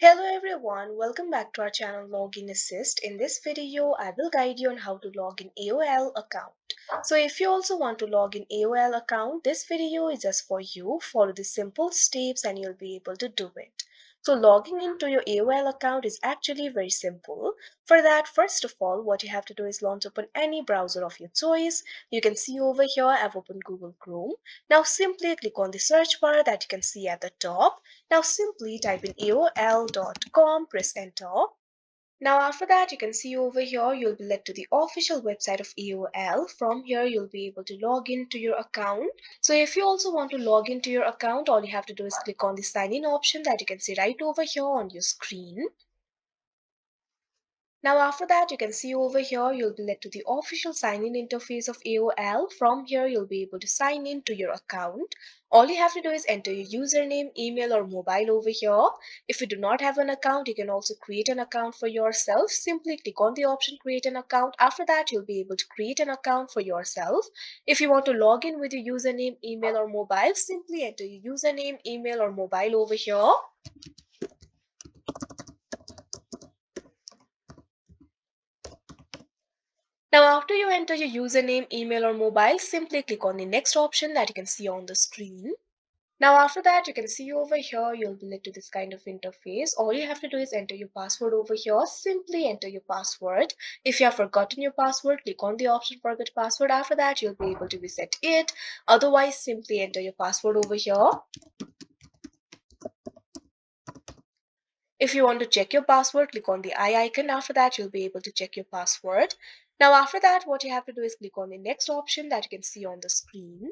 Hello everyone, welcome back to our channel Login Assist. In this video, I will guide you on how to log in AOL account. So if you also want to log in AOL account, this video is just for you. Follow the simple steps and you'll be able to do it. So logging into your AOL account is actually very simple. For that, first of all, what you have to do is launch open any browser of your choice. You can see over here, I've opened Google Chrome. Now simply click on the search bar that you can see at the top. Now simply type in aol.com, press enter. Now after that you can see over here you'll be led to the official website of AOL. From here you'll be able to log into your account. So if you also want to log into your account, all you have to do is click on the sign in option that you can see right over here on your screen. Now after that you can see over here you'll be led to the official sign in interface of AOL. From here you'll be able to sign in to your account. All you have to do is enter your username, email or mobile over here. If you do not have an account, you can also create an account for yourself. Simply click on the option create an account. After that you'll be able to create an account for yourself. If you want to log in with your username, email or mobile, simply enter your username, email or mobile over here. Now after you enter your username, email or mobile, simply click on the next option that you can see on the screen. Now after that you can see over here you'll be led to this kind of interface. All you have to do is enter your password over here. Simply enter your password. If you have forgotten your password, click on the option forget password. After that you'll be able to reset it. Otherwise simply enter your password over here. If you want to check your password, click on the eye icon. After that, you'll be able to check your password. Now, after that, what you have to do is click on the next option that you can see on the screen.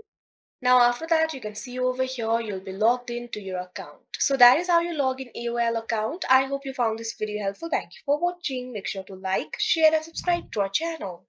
Now, after that, you can see over here, you'll be logged into your account. So that is how you log in AOL account. I hope you found this video helpful. Thank you for watching. Make sure to like, share and subscribe to our channel.